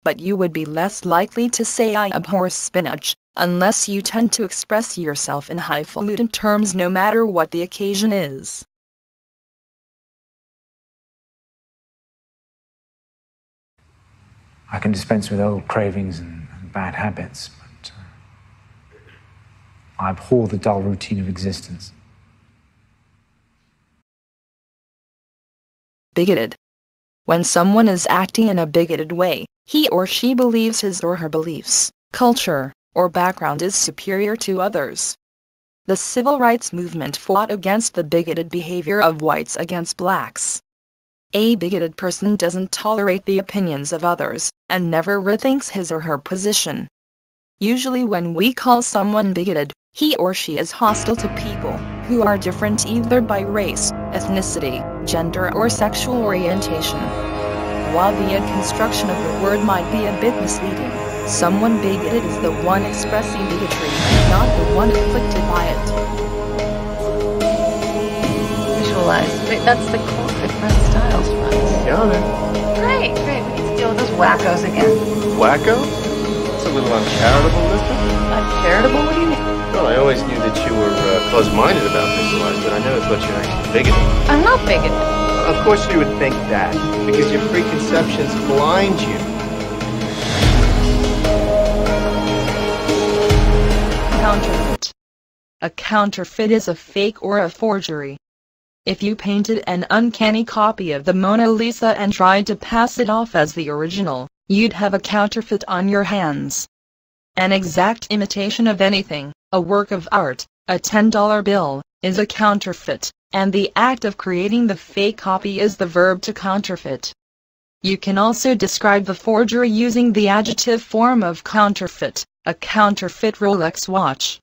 but you would be less likely to say I abhor spinach, unless you tend to express yourself in highfalutin terms no matter what the occasion is. I can dispense with old cravings and bad habits, but I abhor the dull routine of existence. Bigoted. When someone is acting in a bigoted way, he or she believes his or her beliefs, culture, or background is superior to others. The civil rights movement fought against the bigoted behavior of whites against blacks. A bigoted person doesn't tolerate the opinions of others, and never rethinks his or her position. Usually when we call someone bigoted, he or she is hostile to people who are different either by race, ethnicity, gender or sexual orientation. While the construction of the word might be a bit misleading, someone bigoted is the one expressing bigotry, not the one afflicted by it. Visualize. That's the cool different styles for us. Got it. Great. We can deal with those wackos again. Wacko? That's a little uncharitable, isn't it? Uncharitable? What do you mean? Well, I always knew that you were close-minded about visualize, but I never thought you were actually bigoted. I'm not bigoted. Of course you would think that, because your preconceptions blind you. Counterfeit. A counterfeit is a fake or a forgery. If you painted an uncanny copy of the Mona Lisa and tried to pass it off as the original, you'd have a counterfeit on your hands. An exact imitation of anything, a work of art, a $10 bill, is a counterfeit, and the act of creating the fake copy is the verb to counterfeit. You can also describe the forgery using the adjective form of counterfeit, a counterfeit Rolex watch.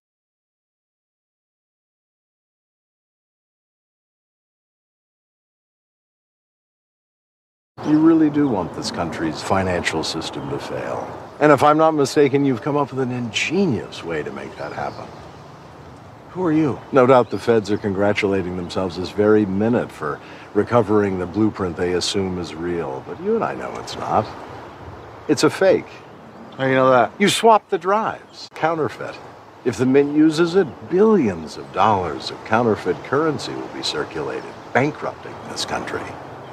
You really do want this country's financial system to fail. And if I'm not mistaken, you've come up with an ingenious way to make that happen. Who are you? No doubt the feds are congratulating themselves this very minute for recovering the blueprint they assume is real. But you and I know it's not. It's a fake. How do you know that? You swapped the drives. Counterfeit. If the Mint uses it, billions of dollars of counterfeit currency will be circulated, bankrupting this country.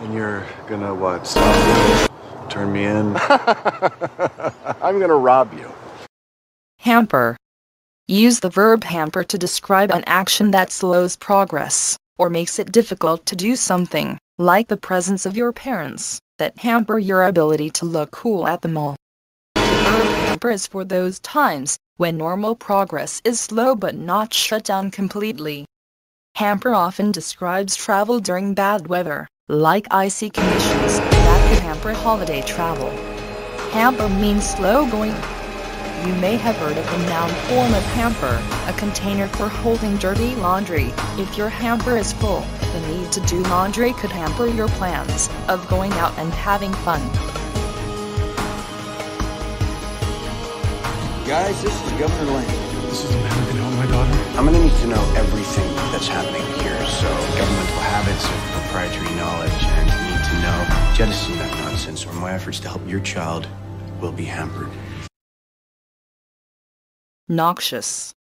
And you're gonna what? Stop me? Turn me in? I'm gonna rob you. Hamper. Use the verb hamper to describe an action that slows progress, or makes it difficult to do something, like the presence of your parents, that hamper your ability to look cool at the mall. The verb hamper is for those times when normal progress is slow but not shut down completely. Hamper often describes travel during bad weather, like icy conditions, that could hamper holiday travel. Hamper means slow going. You may have heard of the noun form of hamper, a container for holding dirty laundry. If your hamper is full, the need to do laundry could hamper your plans of going out and having fun. Guys, this is Governor Lane. This is the man who can help my daughter. I'm gonna need to know everything that's happening here, so governmental habits of proprietary knowledge, and need to know. Jettison that nonsense, or my efforts to help your child will be hampered. Noxious.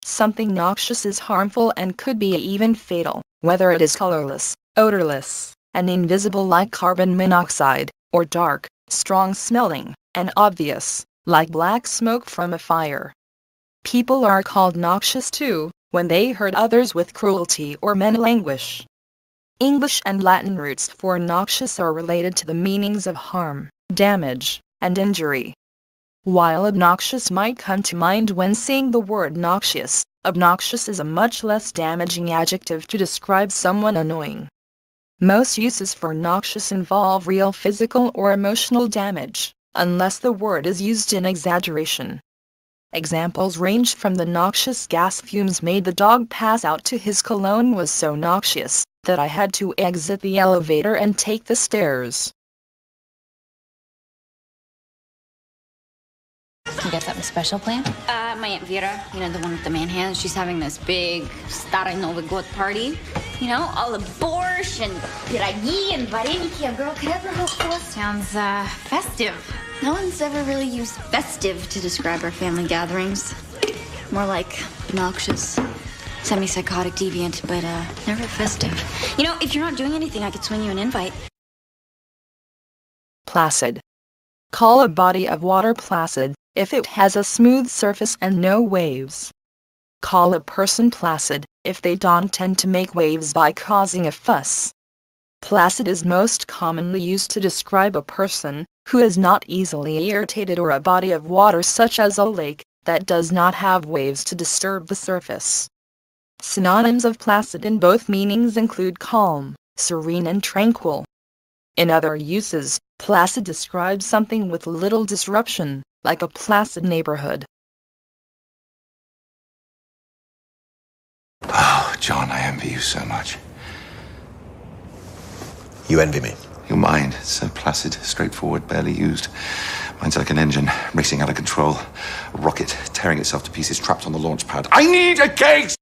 Something noxious is harmful and could be even fatal, whether it is colorless, odorless, and invisible like carbon monoxide, or dark, strong-smelling, and obvious, like black smoke from a fire. People are called noxious too, when they hurt others with cruelty or mental anguish. English and Latin roots for noxious are related to the meanings of harm, damage, and injury. While obnoxious might come to mind when seeing the word noxious, obnoxious is a much less damaging adjective to describe someone annoying. Most uses for noxious involve real physical or emotional damage, unless the word is used in exaggeration. Examples range from the noxious gas fumes made the dog pass out to his cologne was so noxious that I had to exit the elevator and take the stairs. You got something special planned? My Aunt Vera, you know, the one with the man hands, she's having this big Stara Nowy God party. You know, all the borscht and piragi and vareniki a girl could ever hope for. Sounds, festive. No one's ever really used festive to describe our family gatherings. More like noxious, semi-psychotic, deviant, but, never festive. You know, if you're not doing anything, I could swing you an invite. Placid. Call a body of water placid if it has a smooth surface and no waves. Call a person placid if they don't tend to make waves by causing a fuss. Placid is most commonly used to describe a person who is not easily irritated, or a body of water such as a lake that does not have waves to disturb the surface. Synonyms of placid in both meanings include calm, serene, and tranquil. In other uses, placid describes something with little disruption, like a placid neighborhood. Oh, John, I envy you so much. You envy me? Your mind, it's so placid, straightforward, barely used. Mine's like an engine racing out of control. A rocket tearing itself to pieces, trapped on the launch pad. I need a case!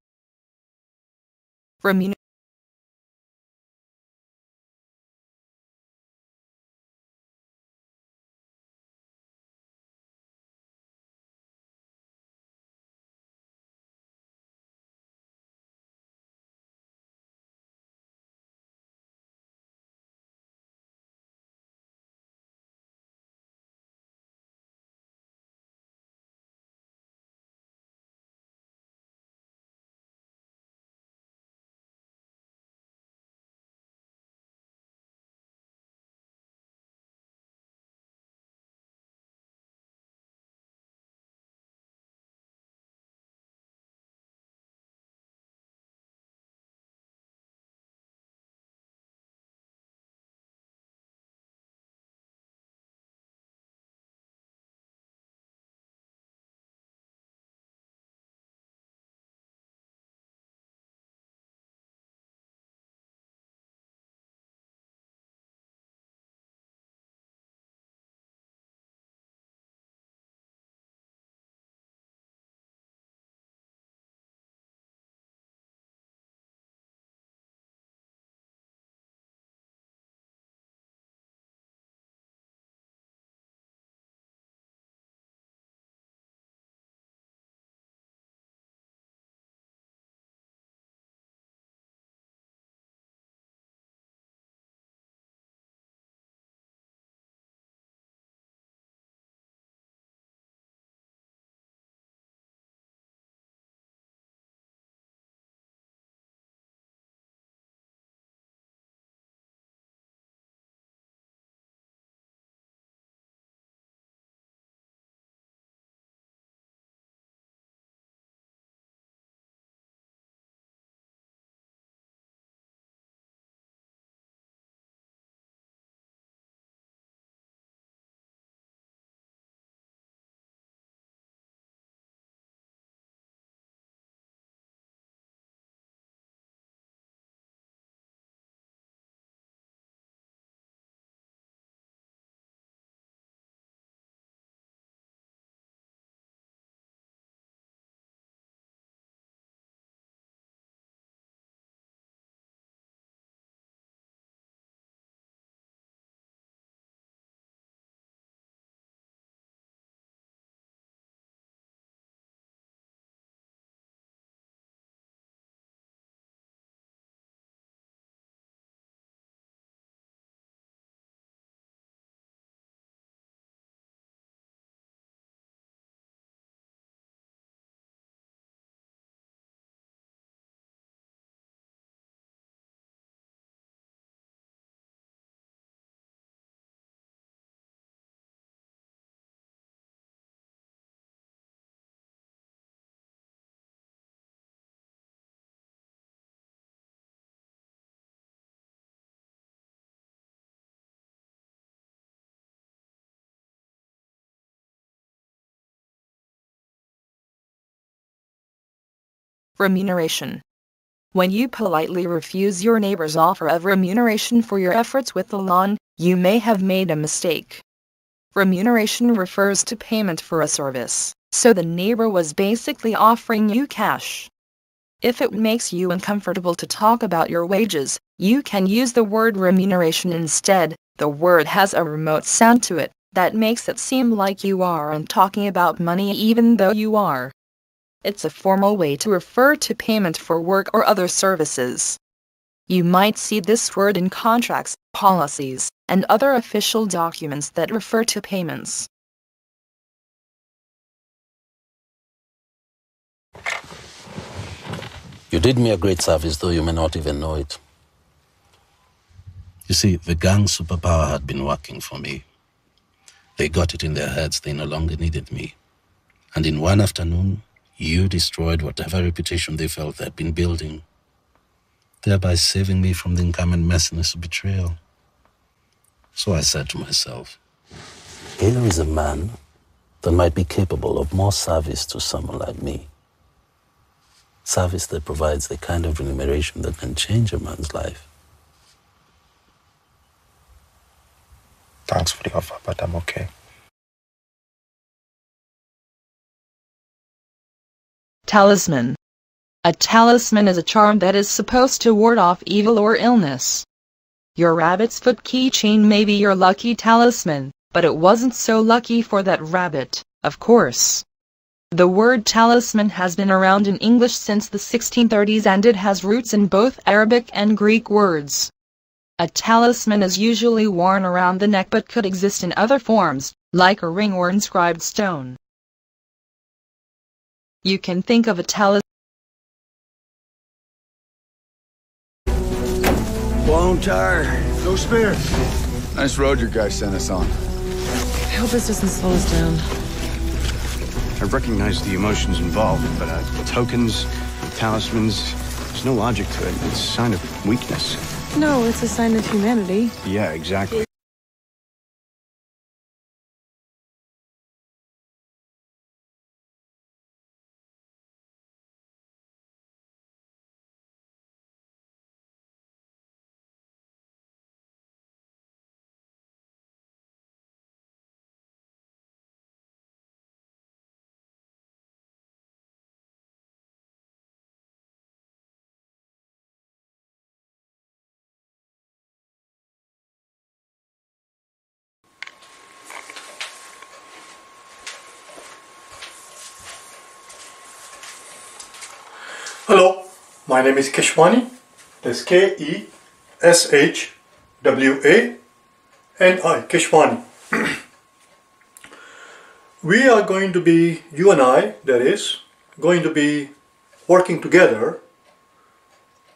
Remuneration. When you politely refuse your neighbor's offer of remuneration for your efforts with the lawn, you may have made a mistake. Remuneration refers to payment for a service, so the neighbor was basically offering you cash. If it makes you uncomfortable to talk about your wages, you can use the word remuneration instead. The word has a remote sound to it that makes it seem like you aren't talking about money even though you are. It's a formal way to refer to payment for work or other services. You might see this word in contracts, policies, and other official documents that refer to payments. You did me a great service, though you may not even know it. You see, the gang superpower had been working for me. They got it in their heads they no longer needed me. And in one afternoon, you destroyed whatever reputation they felt they'd been building, thereby saving me from the incumbent messiness of betrayal. So I said to myself, here is a man that might be capable of more service to someone like me. Service that provides the kind of remuneration that can change a man's life. Thanks for the offer, but I'm okay. Talisman. A talisman is a charm that is supposed to ward off evil or illness. Your rabbit's foot keychain may be your lucky talisman, but it wasn't so lucky for that rabbit, of course. The word talisman has been around in English since the 1630s and it has roots in both Arabic and Greek words. A talisman is usually worn around the neck but could exist in other forms, like a ring or inscribed stone. You can think of a talisman. Blown tire. No spare. Nice road your guy sent us on. I hope this doesn't slow us down. I recognize the emotions involved, but tokens, talismans, there's no logic to it. It's a sign of weakness. No, it's a sign of humanity. Yeah, exactly. Hello, my name is Keshwani. That's Keshwani, Keshwani. We are going to be, you and I, that is, going to be working together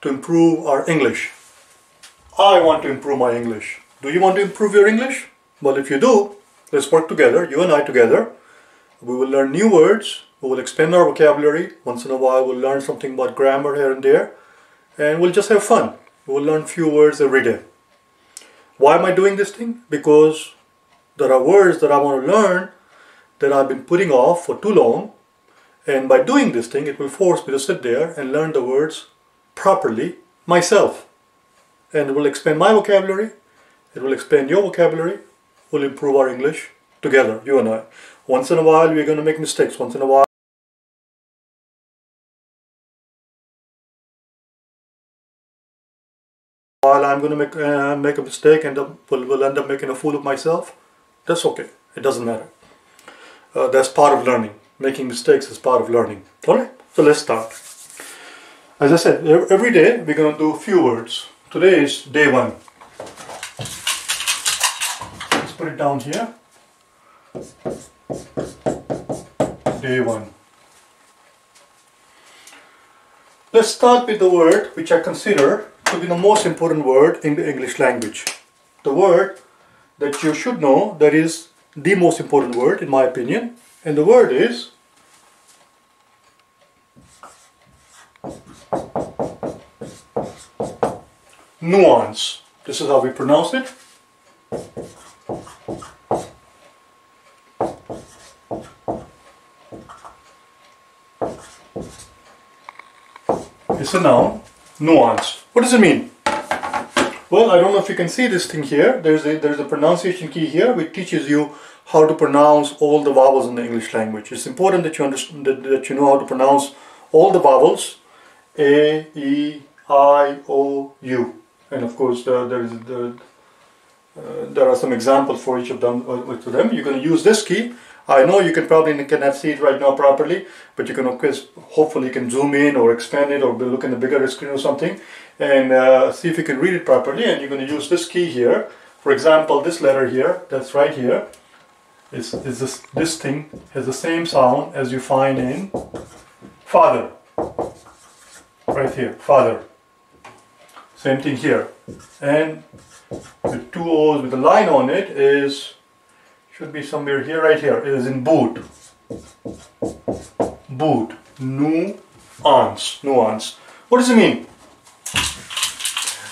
to improve our English. I want to improve my English. Do you want to improve your English? Well, if you do, let's work together, you and I together. We will learn new words. We will expand our vocabulary. Once in a while we'll learn something about grammar here and there. And we'll just have fun. We'll learn few words every day. Why am I doing this thing? Because there are words that I want to learn that I've been putting off for too long. And by doing this thing, it will force me to sit there and learn the words properly myself. And it will expand my vocabulary. It will expand your vocabulary. We'll improve our English together, you and I. Once in a while we're going to make mistakes. Once in a while I'm going to make a mistake and will end up making a fool of myself. That's okay. It doesn't matter. That's part of learning. Making mistakes is part of learning. Alright, so let's start. As I said, every day we're going to do a few words. Today is day 1. Let's put it down here. Day 1. Let's start with the word which I consider to be the most important word in the English language. The word that you should know, that is the most important word in my opinion, and the word is nuance. This is how we pronounce it. It's a noun, nuance. What does it mean? Well, I don't know if you can see this thing here. There's a pronunciation key here which teaches you how to pronounce all the vowels in the English language. It's important that you understand that you know how to pronounce all the vowels: A, E, I, O, U, and of course there are some examples for each of them. You're going to use this key. I know you cannot see it right now properly, but you can, of course, hopefully you can zoom in or expand it or look in the bigger screen or something and see if you can read it properly. And you're going to use this key here. For example, this letter here, that's right here, this thing has the same sound as you find in father. Right here, father. Same thing here. And with two O's with a line on it should be somewhere here, right here. It is in boot. Boot. Nuance. Nuance. What does it mean?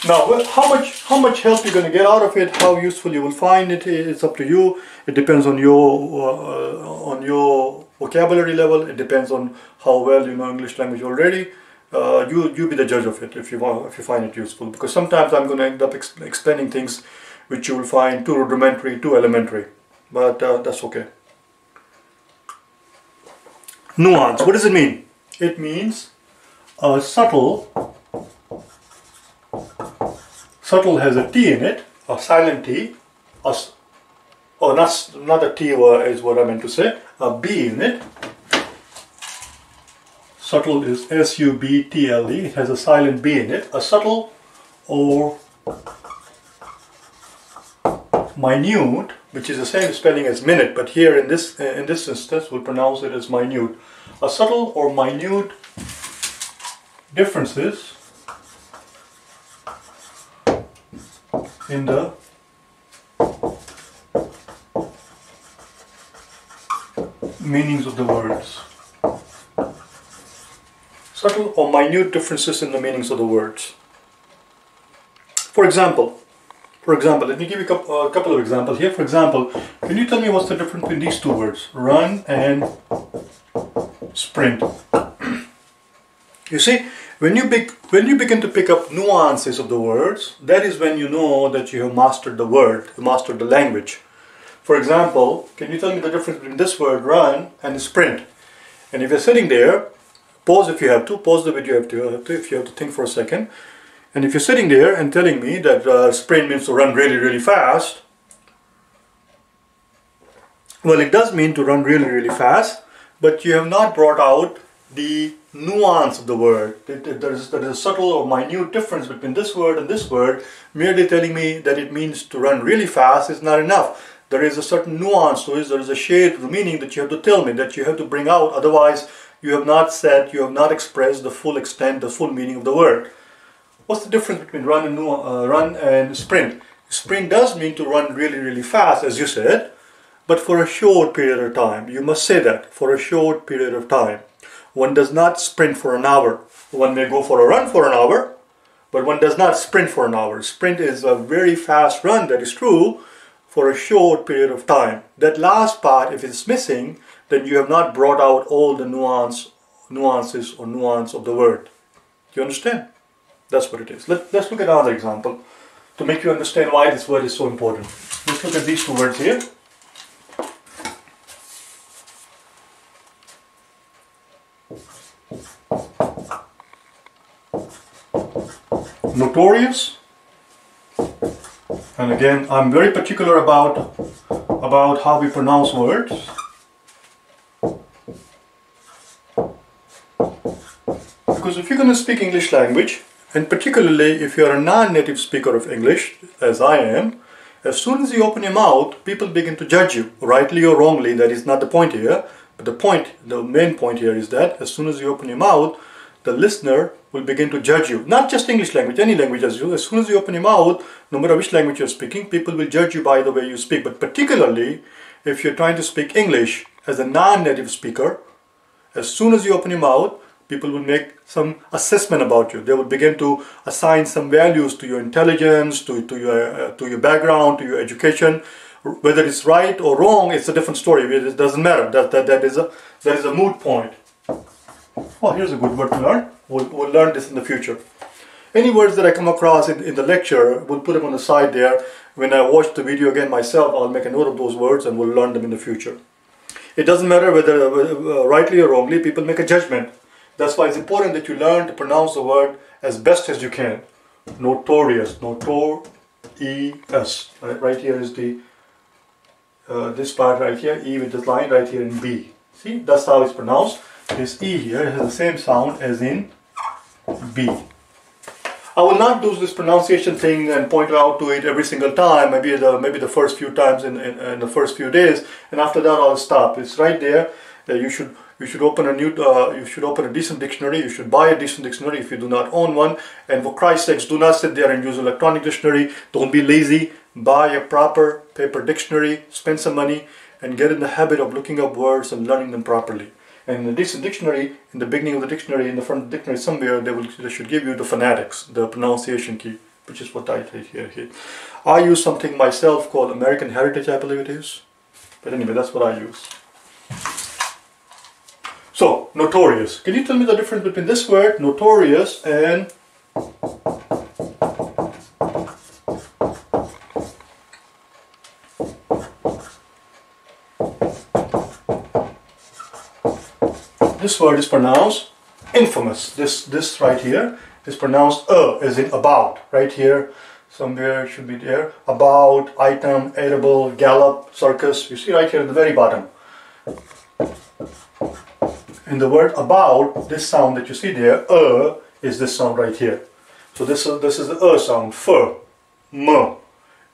Now, how much help you're going to get out of it, how useful you will find it, it's up to you. It depends on your vocabulary level. It depends on how well you know English language already. You be the judge of it if you find it useful. Because sometimes I'm going to end up explaining things which you will find too rudimentary, too elementary. But that's okay. Nuance. What does it mean? It means subtle. Subtle has a T in it, a silent T. Not a T is what I meant to say. A B in it. Subtle is S-U-B-T-L-E. It has a silent B in it. A subtle or minute, which is the same spelling as minute, but here in this instance we'll pronounce it as minute. A subtle or minute differences in the meanings of the words. Subtle or minute differences in the meanings of the words. For example, let me give you a couple of examples here. For example, can you tell me what's the difference between these two words, run and sprint? You see, when you begin to pick up nuances of the words, that is when you know that you have mastered the word, mastered the language. For example, can you tell me the difference between this word, run, and sprint? And if you're sitting there, pause if you have to, pause the video if you have to think for a second. And if you're sitting there and telling me that sprint means to run really, really fast, well, it does mean to run really, really fast, but you have not brought out the nuance of the word. There is a subtle or minute difference between this word and this word. Merely telling me that it means to run really fast is not enough. There is a certain nuance to it, there is a shade of the meaning that you have to tell me, that you have to bring out, otherwise you have not said, you have not expressed the full extent, the full meaning of the word. What's the difference between run and sprint? Sprint does mean to run really, really fast, as you said, but for a short period of time. You must say that, for a short period of time. One does not sprint for an hour. One may go for a run for an hour, but one does not sprint for an hour. Sprint is a very fast run, that is true, for a short period of time. That last part, if it's missing, then you have not brought out all the nuances or nuance of the word. Do you understand? That's what it is. Let's look at another example to make you understand why this word is so important. Let's look at these two words here. Notorious. And again, I'm very particular about how we pronounce words. Because if you're going to speak English language, and particularly if you're a non-native speaker of English, as I am, as soon as you open your mouth, people begin to judge you, rightly or wrongly. That is not the point here, but the main point here is that as soon as you open your mouth, the listener will begin to judge you. Not just English language, any language. As soon as you open your mouth, no matter which language you're speaking, people will judge you by the way you speak. But particularly, if you're trying to speak English as a non-native speaker, as soon as you open your mouth, people will make some assessment about you. They will begin to assign some values to your intelligence, to your background, to your education. Whether it's right or wrong, it's a different story. It doesn't matter. That is a moot point. Oh, here's a good word to learn. We'll learn this in the future. Any words that I come across in the lecture, we'll put them on the side there. when I watch the video again myself, I'll make a note of those words and we'll learn them in the future. It doesn't matter whether rightly or wrongly, people make a judgment. That's why it's important that you learn to pronounce the word as best as you can. Notorious, notor-E-S. Right here is the this part right here, E with this line right here in B. See, that's how it's pronounced. This E here has the same sound as in B. I will not do this pronunciation thing and point out to it every single time, maybe the first few times in the first few days, and after that I'll stop. It's right there. You should open a decent dictionary. You should buy a decent dictionary if you do not own one. And for Christ's sakes, do not sit there and use electronic dictionary. Don't be lazy. Buy a proper paper dictionary, spend some money, and get in the habit of looking up words and learning them properly. And in a decent dictionary, in the beginning of the dictionary, in the front of the dictionary somewhere, they should give you the phonetics, the pronunciation key, which is what I take here. I use something myself called American Heritage, I believe it is. But anyway, that's what I use. So, notorious. Can you tell me the difference between this word, notorious, and this word is pronounced infamous. This right here is pronounced as in about. Right here, somewhere it should be there. About, item, edible, gallop, circus. You see right here at the very bottom. In the word about, this sound that you see there, is this sound right here. So this is the sound.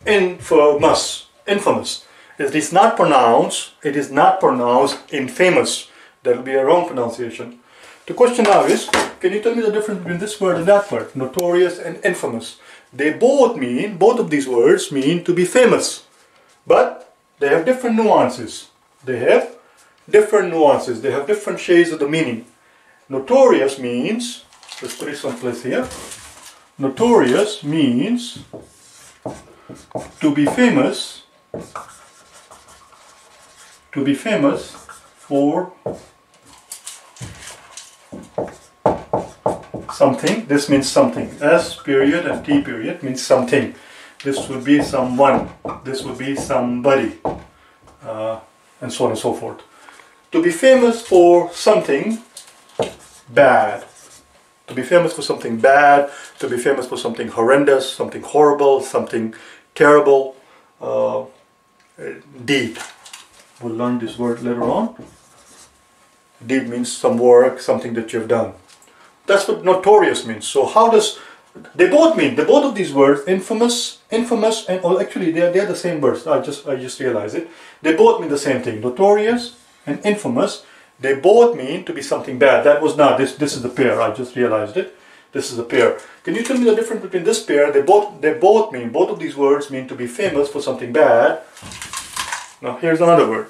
Infamous. Infamous. It is not pronounced infamous. That will be a wrong pronunciation. The question now is, can you tell me the difference between this word and that word? Notorious and infamous. They both of these words mean to be famous. But they have different nuances. They have different shades of the meaning. Notorious means, let's put it someplace here. Notorious means to be famous for something. This means something. S period and T period means something. This would be someone. This would be somebody. And so on and so forth. To be famous for something bad. To be famous for something bad. To be famous for something horrendous, something horrible, something terrible. Deed. We'll learn this word later on. Deed means some work, something that you've done. That's what notorious means. So how does, they both of these words, infamous, and actually they're the same words. I just realized it. They both mean the same thing. Notorious and infamous, they both mean to be something bad. That was not, this is the pair, I just realized it. This is the pair. Can you tell me the difference between this pair? Both of these words mean to be famous for something bad. Now here's another word.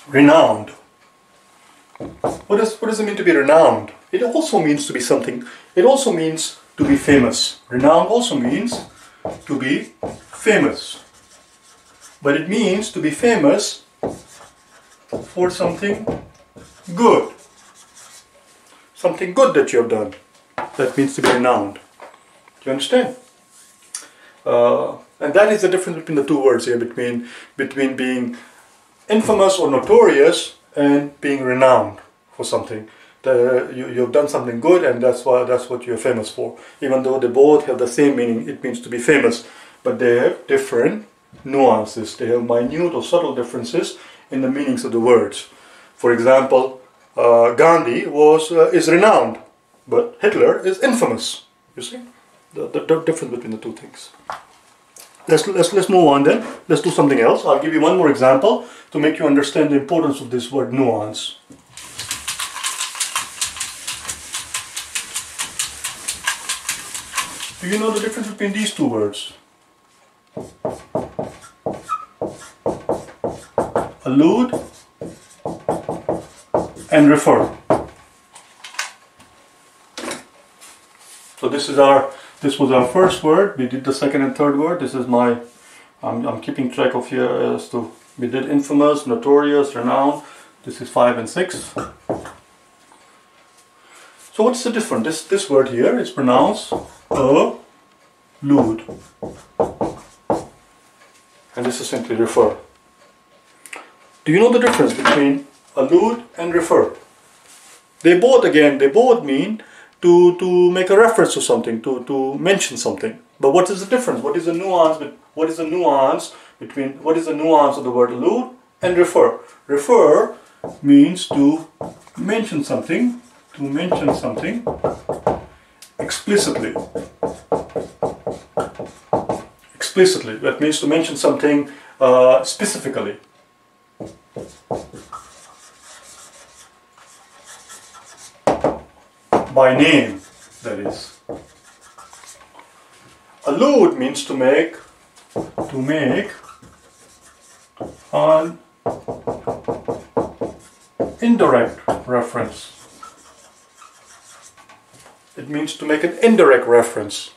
Renowned. What does it mean to be renowned? It also means to be something. It also means to be famous. Renowned also means to be famous. But it means to be famous for something good. Something good that you have done. That means to be renowned. Do you understand? And that is the difference between the two words here, between being infamous or notorious and being renowned for something. You've done something good, and that's what you're famous for. Even though they both have the same meaning, it means to be famous, but they have different nuances. They have minute or subtle differences in the meanings of the words. For example, Gandhi is renowned, but Hitler is infamous. You see the difference between the two things. Let's move on then. Let's do something else. I'll give you one more example to make you understand the importance of this word nuance. Do you know the difference between these two words? Allude and refer. So this was our first word. We did the second and third word. This is my I'm keeping track of here as to, we did infamous, notorious, renowned. This is 5 and 6. So what's the difference? This word here is pronounced allude. And this is simply refer. Do you know the difference between allude and refer? They both mean to make a reference to something, to mention something. But what is the difference? What is the nuance of the word allude and refer? Refer means to mention something explicitly. Explicitly. That means to mention something specifically. By name, that is. Allude means to make an indirect reference. It means to make an indirect reference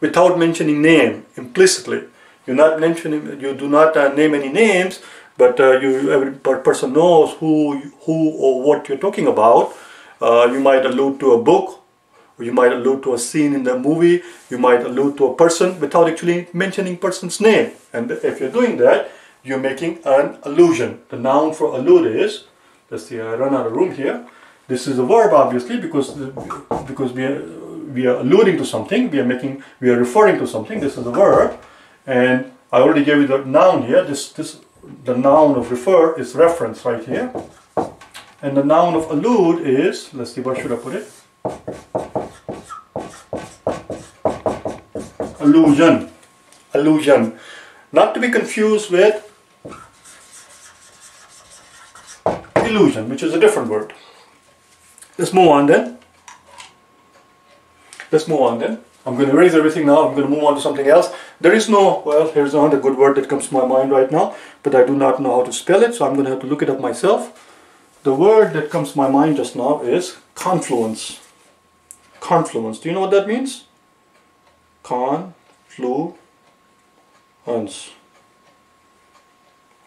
without mentioning name, implicitly. You do not name any names, but every person knows who or what you're talking about. You might allude to a book, or you might allude to a scene in the movie, you might allude to a person without actually mentioning person's name. And if you're doing that, you're making an allusion. The noun for allude is, let's see, I run out of room here. This is a verb, obviously, because we are alluding to something, we are referring to something. This is a verb, and I already gave you the noun here. The noun of refer is reference right here. And the noun of allude is, let's see, where should I put it? Allusion. Allusion. Not to be confused with illusion, which is a different word. Let's move on then. I'm going to erase everything now. I'm going to move on to something else. There is no, well, here's another good word that comes to my mind right now, but I do not know how to spell it, so I'm going to have to look it up myself. The word that comes to my mind just now is confluence. Confluence. Do you know what that means? Confluence.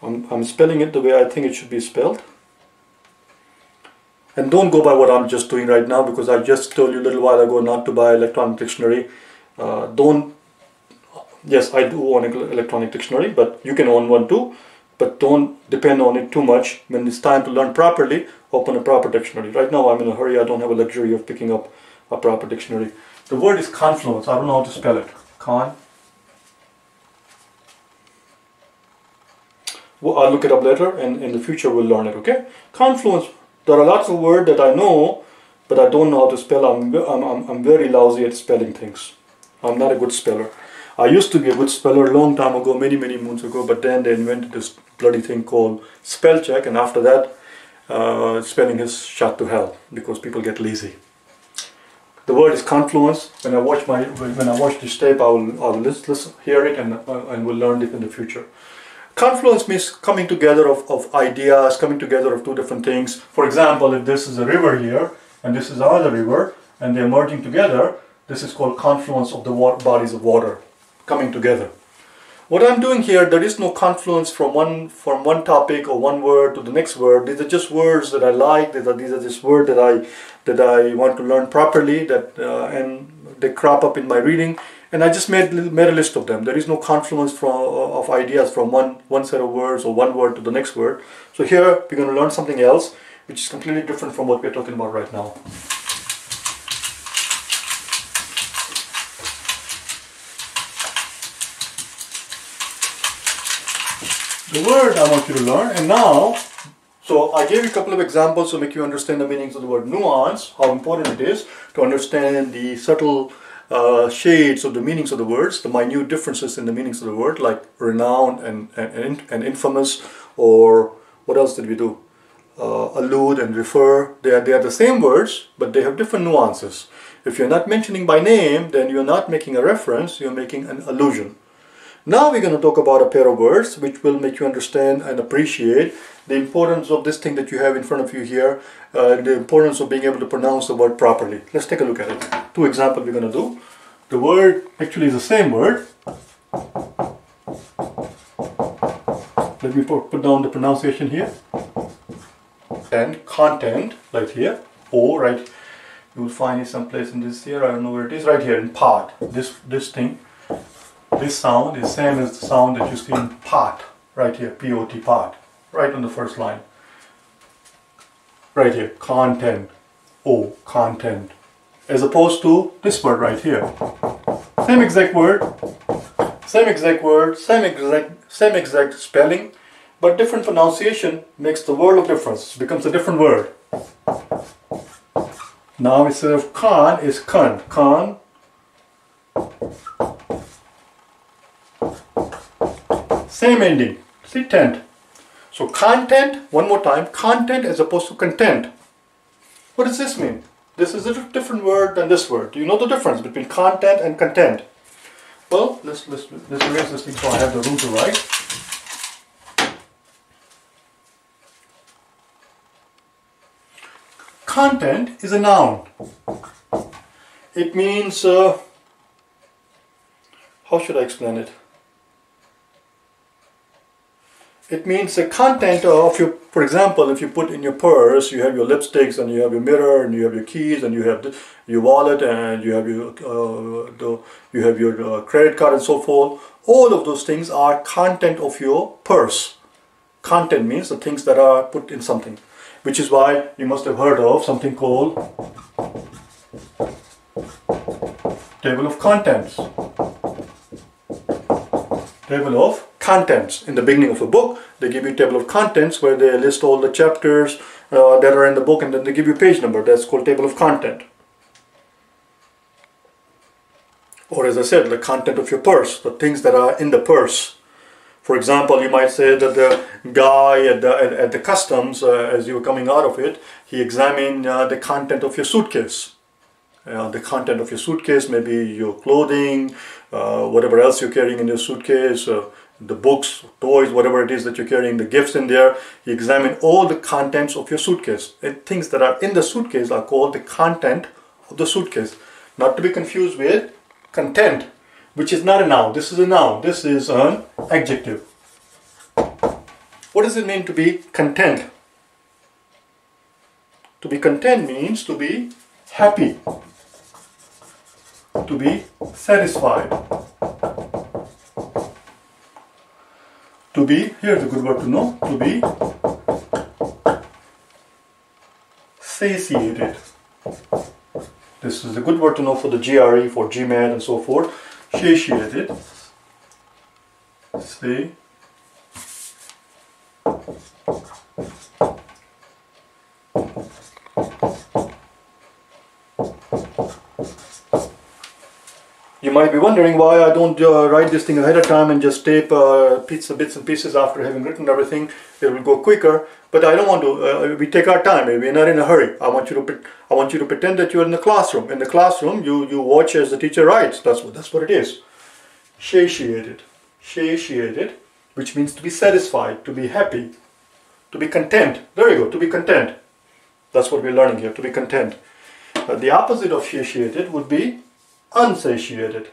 I'm spelling it the way I think it should be spelled. And don't go by what I'm just doing right now, because I just told you a little while ago not to buy electronic dictionary. Yes, I do own an electronic dictionary, but you can own one too. But don't depend on it too much. When it's time to learn properly, open a proper dictionary. Right now I'm in a hurry, I don't have a luxury of picking up a proper dictionary. The word is confluence. I don't know how to spell it. Well, I'll look it up later, and in the future we'll learn it, okay? Confluence. There are lots of words that I know, but I don't know how to spell. I'm very lousy at spelling things. I'm not a good speller. I used to be a good speller a long time ago, many moons ago, but then they invented this bloody thing called spell check, and after that spelling is shot to hell because people get lazy. The word is confluence. When I watch this tape, I will listen, hear it, and we'll learn it in the future. Confluence means coming together of ideas, coming together of two different things. For example, if this is a river here and this is another river and they're merging together, this is called confluence of the bodies of water coming together. What I'm doing here, there is no confluence from one topic or one word to the next word. These are just words that I like. These are just words that I want to learn properly, and they crop up in my reading. And I just made a list of them. There is no confluence of ideas from one set of words or one word to the next word. So here we're going to learn something else, which is completely different from what we're talking about right now. The word I want you to learn, and now, so I gave you a couple of examples to make you understand the meanings of the word nuance, how important it is to understand the subtle shades of the meanings of the words, the minute differences in the meanings of the word, like renowned and infamous, or what else did we do? Allude and refer. They are the same words, but they have different nuances. If you're not mentioning by name, then you're not making a reference, you're making an allusion. Now we're going to talk about a pair of words which will make you understand and appreciate the importance of this thing that you have in front of you here, the importance of being able to pronounce the word properly. Let's take a look at it. Two examples we're going to do. The word actually is the same word, Let me put down the pronunciation here. And content, right here. O, right. You will find it someplace in this here. I don't know where it is. Right here in part. This thing. This sound is same as the sound that you see in pot. Right here. P-O-T, pot. Right on the first line. Right here. Content. O, content. As opposed to this word right here. Same exact word. Same exact word. Same exact spelling. But different pronunciation makes the world of difference. It becomes a different word. Now instead of con is con. Con. Same ending. See, tent. So content, one more time, content as opposed to content. What does this mean? This is a different word than this word. Do you know the difference between content and content? Well, let's erase this thing so I have the room to write. Content is a noun. It means, how should I explain it? It means the content of your, for example, if you put in your purse, you have your lipsticks and you have your mirror and you have your keys and you have your wallet and you have your credit card and so forth. All of those things are content of your purse. Content means the things that are put in something, which is why you must have heard of something called table of contents. Table of contents. In the beginning of a book, they give you a table of contents where they list all the chapters that are in the book, and then they give you a page number. That's called table of content. Or as I said, the content of your purse, the things that are in the purse. For example, you might say that the guy at the customs, as you were coming out of it, he examined the content of your suitcase. The content of your suitcase, maybe your clothing, whatever else you're carrying in your suitcase, the books, toys, whatever it is that you're carrying, the gifts in there. He examined all the contents of your suitcase. And things that are in the suitcase are called the content of the suitcase. Not to be confused with content, which is not a noun. This is a noun. This is an adjective. What does it mean to be content? To be content means to be happy, to be satisfied, to be, here's a good word to know, to be satiated. This is a good word to know for the GRE, for GMAT and so forth. Satiated. Say. You might be wondering why I don't write this thing ahead of time and just tape bits and pieces after having written everything. It will go quicker. But I don't want to. We take our time. We're not in a hurry. I want you to pretend that you're in the classroom. In the classroom, you watch as the teacher writes. That's what it is. Satiated, satiated, which means to be satisfied, to be happy, to be content. There you go. To be content. That's what we're learning here. To be content. The opposite of satiated would be unsatiated.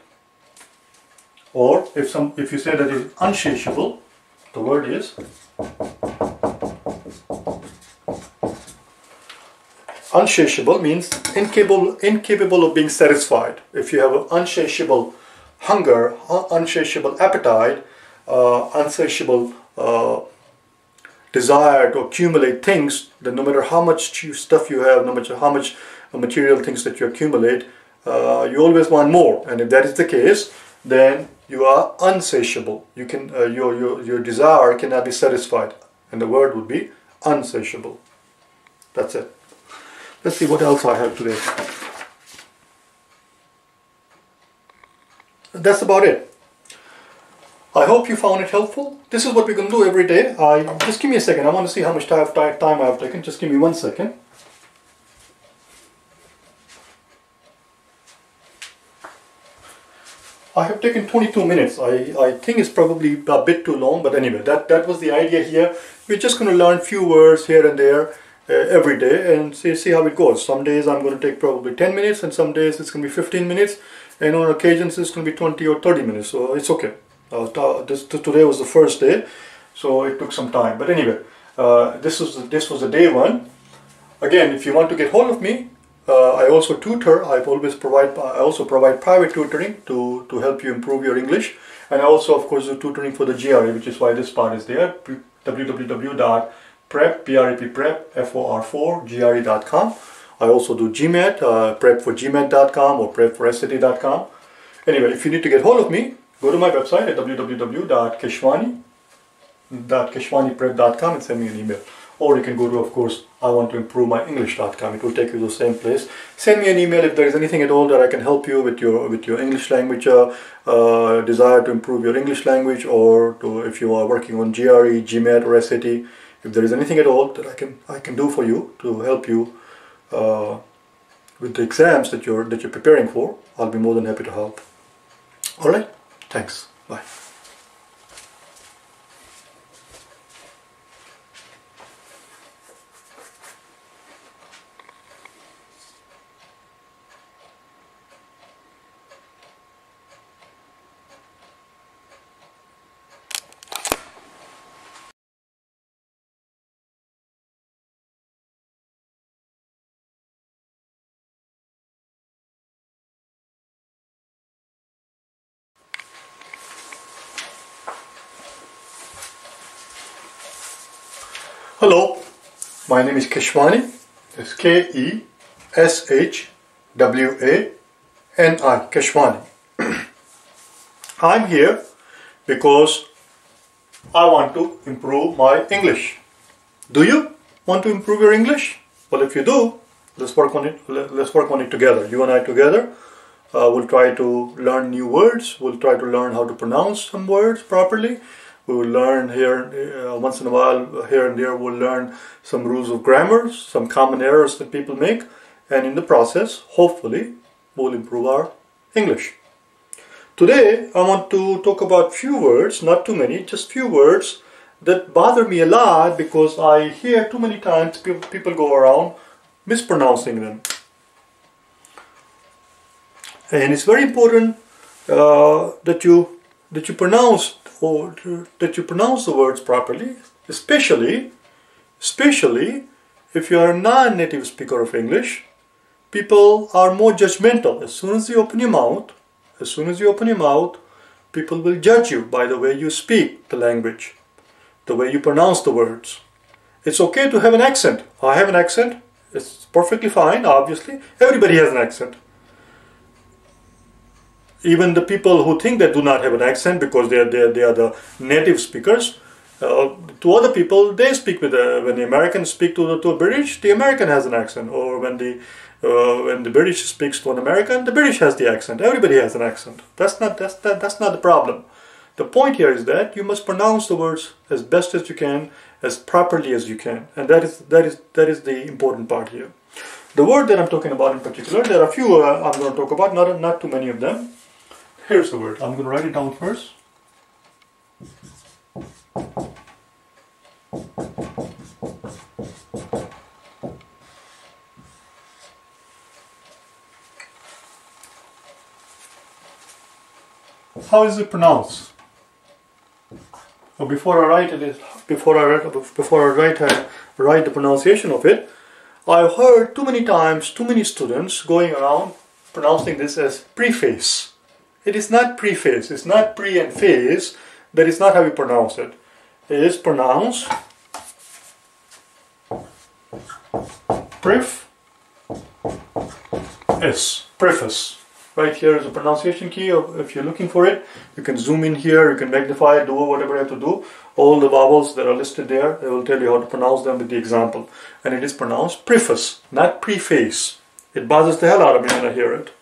Or if you say that it's unsatiable, the word is unsatiable means incapable of being satisfied. If you have an unsatiable hunger, unsatiable appetite, unsatiable desire to accumulate things, then no matter how much stuff you have, no matter how much material things that you accumulate, you always want more. And if that is the case, then you are unsatiable. You can your desire cannot be satisfied, and the word would be unsatiable. That's it. Let's see what else I have today. That's about it. I hope you found it helpful. This is what we're going to do every day. Just give me a second. I want to see how much time I have taken. Just give me 1 second. I have taken 22 minutes. I think it's probably a bit too long, but anyway, that was the idea here. We're just going to learn few words here and there every day and see how it goes. Some days I'm going to take probably 10 minutes and some days it's going to be 15 minutes, and on occasions it's going to be 20 or 30 minutes, so it's okay. Today was the first day, so it took some time. But anyway, this was the day one. Again, if you want to get hold of me, I also tutor. I also provide private tutoring to help you improve your English, and I also, of course, do tutoring for the GRE, which is why this part is there. www.prep.for4gre.com. I also do GMAT, prep4gmat.com or prep4SAT.com. Anyway, if you need to get hold of me, go to my website at www.keshwaniprep.com and send me an email. Or you can go to, of course, iwantoimproveMyEnglish.com. It will take you to the same place. Send me an email if there is anything at all that I can help you with your English language desire to improve your English language, or if you are working on GRE, GMAT, or SAT. If there is anything at all that I can do for you to help you with the exams that you're preparing for, I'll be more than happy to help. All right. Thanks. Bye. Hello, my name is Keshwani. It's Keshwani, Keshwani. I'm here because I want to improve my English. Do you want to improve your English? Well, if you do, let's work on it. Let's work on it together. You and I together. We'll try to learn new words. We'll try to learn how to pronounce some words properly. We will learn here, once in a while, here and there, we'll learn some rules of grammar, some common errors that people make, and in the process, hopefully, we'll improve our English. Today, I want to talk about few words, not too many, just few words that bother me a lot because I hear too many times people go around mispronouncing them. And it's very important that you pronounce the words properly, especially if you are a non-native speaker of English. People are more judgmental. As soon as you open your mouth, people will judge you by the way you speak the language, the way you pronounce the words. It's okay to have an accent. I have an accent. It's perfectly fine, obviously. Everybody has an accent. Even the people who think they do not have an accent because they are the native speakers, to other people, they speak with when the Americans speak to a British, the American has an accent, or when the British speaks to an American, the British has the accent. Everybody has an accent. That's not the problem. The point here is that you must pronounce the words as best as you can, as properly as you can, and that is the important part here. The word that I'm talking about in particular, there are a few I'm going to talk about, not too many of them. Here's the word. I'm going to write it down first. How is it pronounced? Well, before I write the pronunciation of it, I've heard too many times, too many students going around pronouncing this as preface. It is not preface. It's not pre and face. That is not how we pronounce it. It is pronounced preface. Right here is a pronunciation key. If you're looking for it, you can zoom in here, you can magnify it, do whatever you have to do. All the vowels that are listed there, they will tell you how to pronounce them with the example. And it is pronounced preface, not preface. It bothers the hell out of me when I hear it.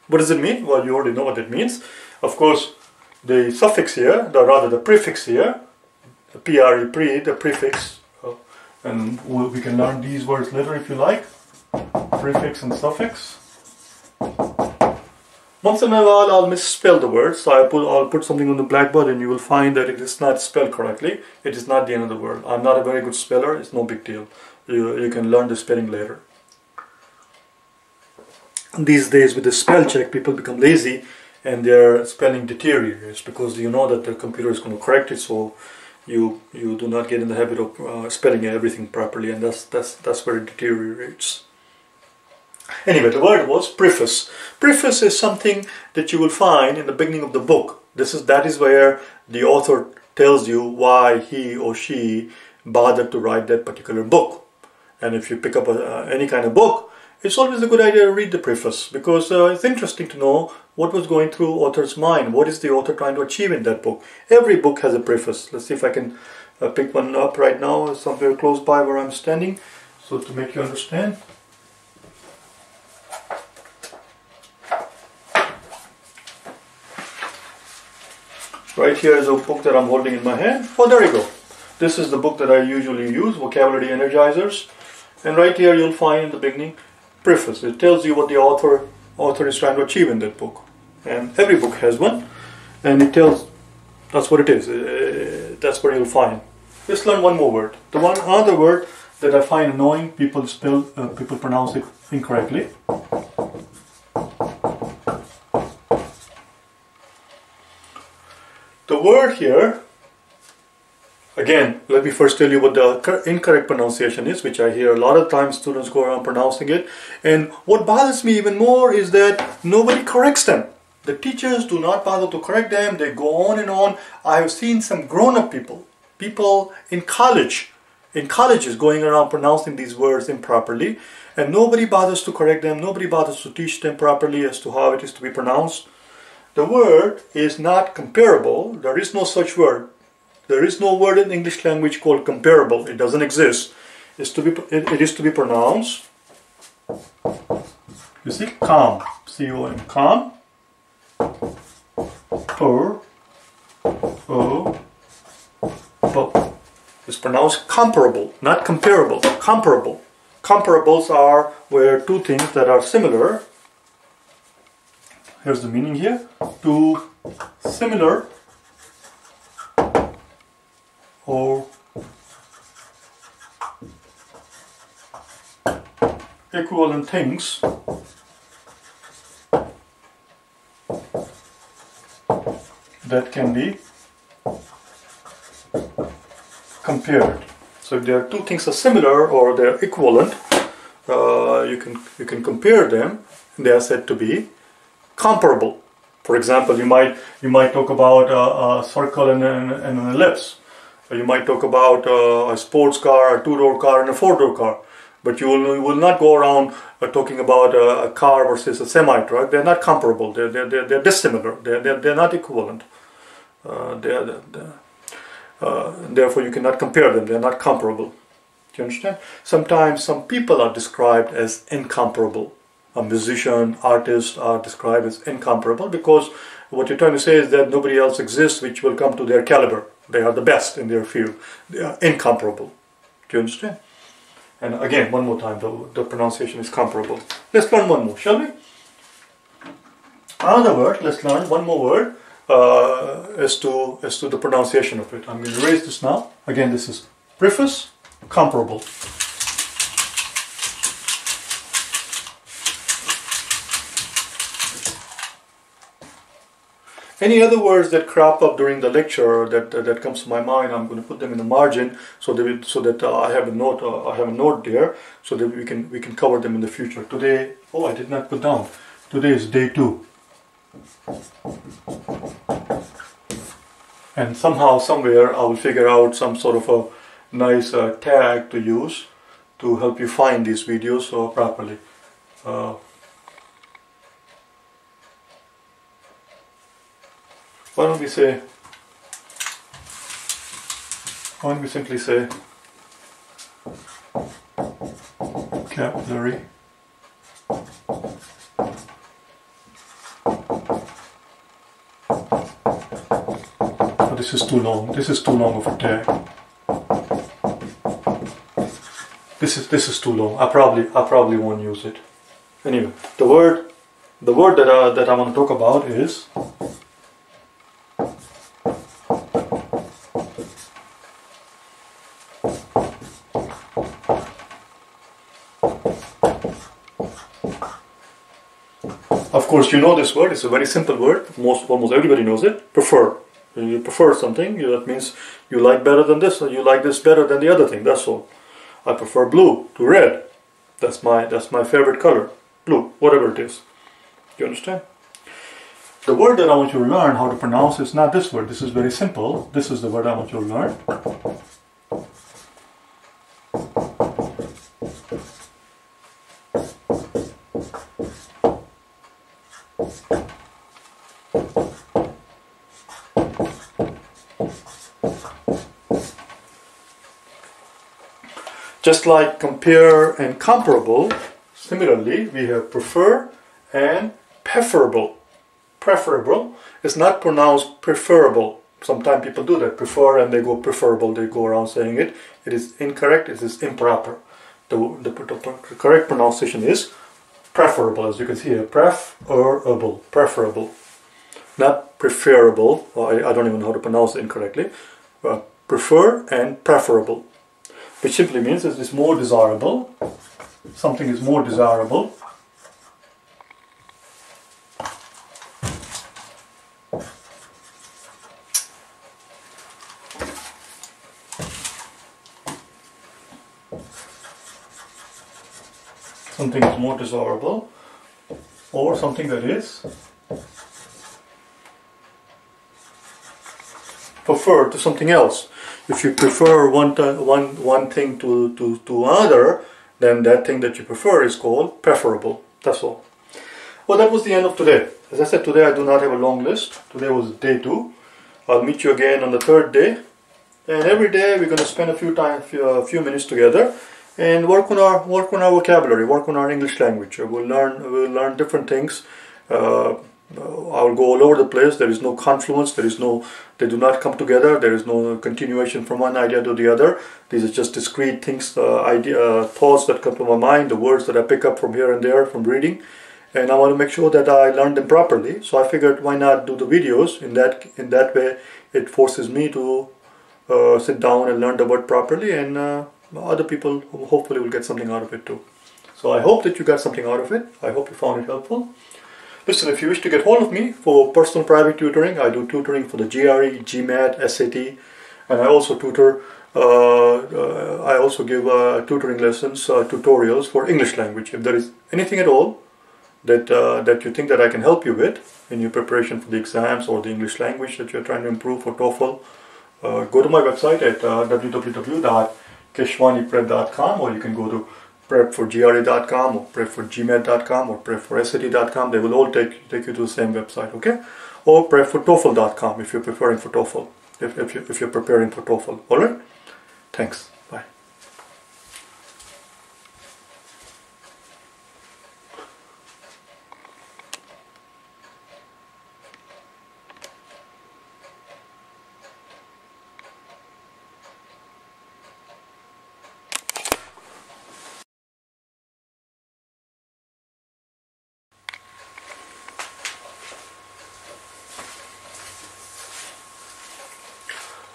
What does it mean? Well, you already know what it means. Of course, the suffix here, the prefix here, the pre, the prefix, and we can learn these words later if you like. Prefix and suffix. Once in a while I'll misspell the word, so I'll put something on the blackboard and you will find that it is not spelled correctly. It is not the end of the word. I'm not a very good speller, it's no big deal. You can learn the spelling later. These days with the spell check, people become lazy and their spelling deteriorates because you know that the computer is going to correct it, so you do not get in the habit of spelling everything properly, and that's where it deteriorates. Anyway, the word was preface. Preface is something that you will find in the beginning of the book. That is where the author tells you why he or she bothered to write that particular book. And if you pick up any kind of book, it's always a good idea to read the preface, because it's interesting to know what was going through author's mind. What is the author trying to achieve in that book? Every book has a preface. Let's see if I can pick one up right now, somewhere close by where I'm standing, so to make you understand. Right here is a book that I'm holding in my hand. Oh, there you go. This is the book that I usually use, Vocabulary Energizers. And right here you'll find in the beginning, preface. It tells you what the author is trying to achieve in that book. And every book has one. And it tells, that's what it is. That's what you'll find. Let's learn one more word. The one other word that I find annoying, people pronounce it incorrectly. The word here, again, let me first tell you what the incorrect pronunciation is, which I hear a lot of times students go around pronouncing it. And what bothers me even more is that nobody corrects them. The teachers do not bother to correct them. They go on and on. I have seen some grown-up people in colleges going around pronouncing these words improperly, and nobody bothers to correct them. Nobody bothers to teach them properly as to how it is to be pronounced. The word is not comparable. There is no such word. There is no word in English language called comparable. It doesn't exist. It is to be pronounced, you see, calm. C-O-M, calm. It's pronounced comparable, not comparable. Comparable. Comparables are where two things that are similar. Here's the meaning here. Two similar or equivalent things that can be compared. So if there are two things are similar or they're equivalent, you can compare them, and they are said to be comparable. For example, you might talk about a circle and an ellipse. Or you might talk about a sports car, a two-door car, and a four-door car. But you will not go around talking about a car versus a semi-truck. They're not comparable. They're dissimilar. They're not equivalent. Therefore, you cannot compare them. They're not comparable. Do you understand? Sometimes some people are described as incomparable. A musician, artist are described as incomparable because what you're trying to say is that nobody else exists which will come to their caliber. They are the best in their field. They are incomparable. Do you understand? And again, one more time, the pronunciation is comparable. Let's learn one more, shall we? Another word, let's learn one more word as to the pronunciation of it. I'm going to erase this now. Again, this is preface, comparable. Any other words that crop up during the lecture that comes to my mind, I'm going to put them in the margin so that I have a note there, so that we can cover them in the future. Today, oh, I did not put down. Today is day 2, and somehow, somewhere, I will figure out some sort of a nice tag to use to help you find these videos properly. Why don't we simply say vocabulary oh, this is too long. This is too long of a tag. This is too long. I probably won't use it. Anyway, the word that I want to talk about is of course, you know this word. It's a very simple word. Almost everybody knows it. Prefer. You prefer something, that means you like better than this, or you like this better than the other thing, that's all. I prefer blue to red. That's my favorite color. Blue, whatever it is. You understand? The word that I want you to learn how to pronounce is not this word. This is very simple. This is the word I want you to learn. Just like compare and comparable, similarly, we have prefer and preferable. Preferable is not pronounced preferable. Sometimes people do that, prefer and they go preferable, they go around saying it. It is incorrect, it is improper. The correct pronunciation is preferable, as you can see here, preferable. Not preferable, I don't even know how to pronounce it incorrectly. Prefer and preferable, which simply means it is more desirable. Something is more desirable. Something is more desirable, or something that is preferred to something else. If you prefer one thing to another, then that thing that you prefer is called preferable. That's all. Well, that was the end of today. As I said, today I do not have a long list. Today was day 2. I'll meet you again on the 3rd day, and every day we're going to spend a few minutes together and work on our vocabulary, work on our English language. We'll learn different things. I'll go all over the place. There is no confluence. They do not come together. There is no continuation from one idea to the other. These are just discrete things, thoughts that come to my mind, the words that I pick up from here and there from reading, and I want to make sure that I learn them properly. So I figured, why not do the videos? In that way, it forces me to sit down and learn the word properly, and other people hopefully will get something out of it too. So I hope that you got something out of it. I hope you found it helpful. Listen, if you wish to get hold of me for personal private tutoring, I do tutoring for the GRE, GMAT, SAT, and I also tutor. I also give tutoring lessons, tutorials for English language. If there is anything at all that you think that I can help you with in your preparation for the exams or the English language that you're trying to improve for TOEFL, go to my website at www.keshwaniprep.com, or you can go to prepforgre.com or prepforgmat.com or prepforsat.com. They will all take you to the same website, okay? Or prepfortoefl.com if you're preparing for TOEFL. If you're preparing for TOEFL, all right? Thanks. Bye.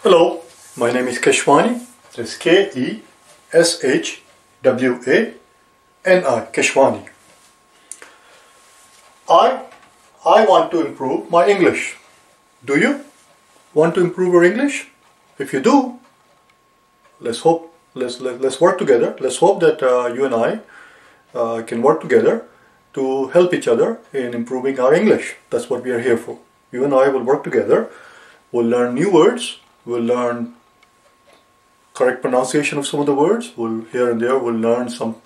Hello, my name is Keshwani. It's Keshwani, Keshwani. I want to improve my English. Do you want to improve your English? If you do, let's work together. Let's hope that you and I can work together to help each other in improving our English. That's what we are here for. You and I will work together. We'll learn new words. We'll learn correct pronunciation of some of the words. Here and there we'll learn some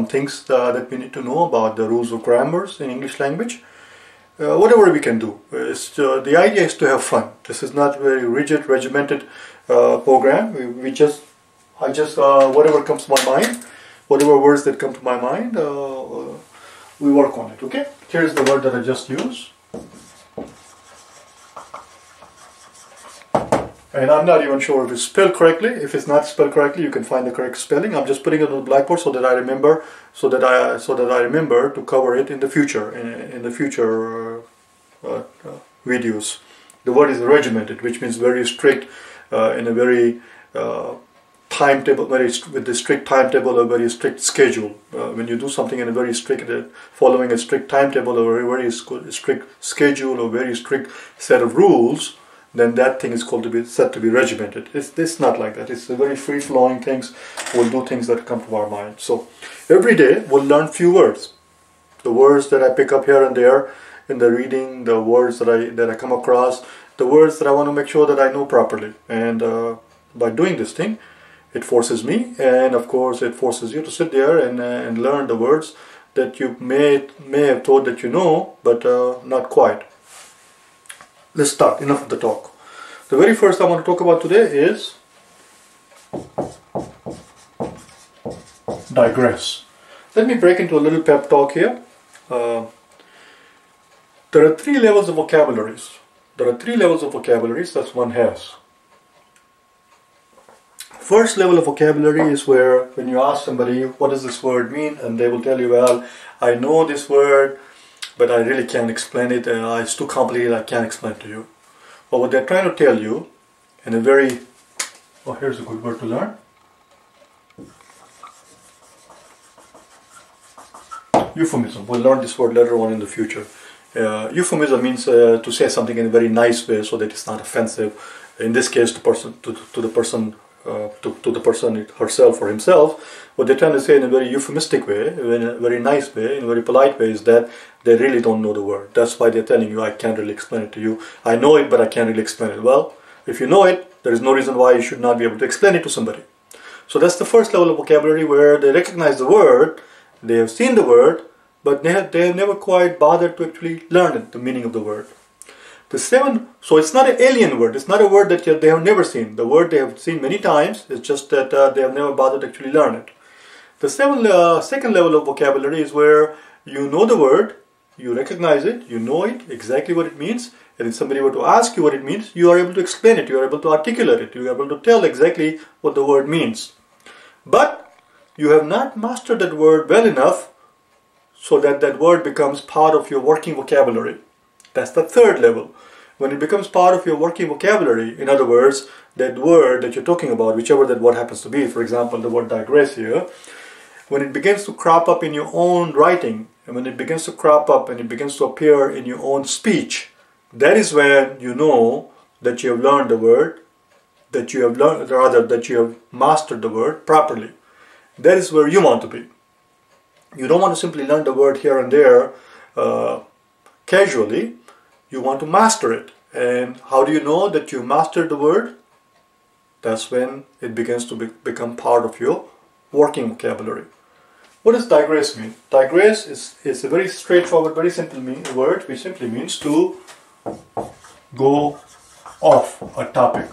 things that we need to know about the rules of grammars in English language. Whatever we can do. The idea is to have fun. This is not a very rigid, regimented program. I just whatever comes to my mind, whatever words that come to my mind, we work on it. Okay. Here's the word that I just used. And I'm not even sure if it's spelled correctly. If it's not spelled correctly, you can find the correct spelling. I'm just putting it on the blackboard so that I remember, so that I remember to cover it in the future, in the future videos. The word is regimented, which means very strict, in a very timetable, with a strict timetable, a very strict schedule. When you do something in a very strict, following a strict timetable or a very strict schedule or very strict set of rules, then that thing is said to be regimented. It's not like that. It's a very free-flowing things. We'll do things that come to our mind. So every day we'll learn few words. The words that I pick up here and there in the reading, the words that I come across, the words that I want to make sure that I know properly. And by doing this thing, it forces me, and of course it forces you to sit there and learn the words that you may have thought that you know, but not quite. Let's start. Enough of the talk. The very first I want to talk about today is digress. Let me break into a little pep talk here. There are 3 levels of vocabularies. There are 3 levels of vocabularies that one has. First level of vocabulary is where when you ask somebody, what does this word mean? And they will tell you, well, I know this word, but I really can't explain it. It's too complicated, I can't explain it to you. But what they're trying to tell you in a very, oh, here's a good word to learn. Euphemism. We'll learn this word later on in the future. Euphemism means to say something in a very nice way so that it's not offensive. In this case, to the person herself or himself. What they're trying to say in a very euphemistic way, in a very nice way, in a very polite way, is that they really don't know the word. That's why they're telling you, I can't really explain it to you. I know it, but I can't really explain it. Well, if you know it, there is no reason why you should not be able to explain it to somebody. So that's the first level of vocabulary, where they recognize the word, they have seen the word, but they have never quite bothered to actually learn it, the meaning of the word. So it's not an alien word. It's not a word that they have never seen. The word they have seen many times. It's just that they have never bothered to actually learn it. The second level of vocabulary is where you know the word, you recognize it, you know it, exactly what it means, and if somebody were to ask you what it means, you are able to explain it, you are able to articulate it, you are able to tell exactly what the word means. But you have not mastered that word well enough so that that word becomes part of your working vocabulary. That's the third level. When it becomes part of your working vocabulary, in other words, that word that you're talking about, whichever that word happens to be, for example, the word digress here, when it begins to crop up in your own writing, and when it begins to crop up and it begins to appear in your own speech, that is when you know that you have learned the word, that you have mastered the word properly. That is where you want to be. You don't want to simply learn the word here and there casually. You want to master it. And how do you know that you mastered the word? That's when it begins to become part of your working vocabulary. What does digress mean? Digress is a very straightforward, very simple word, which simply means to go off a topic.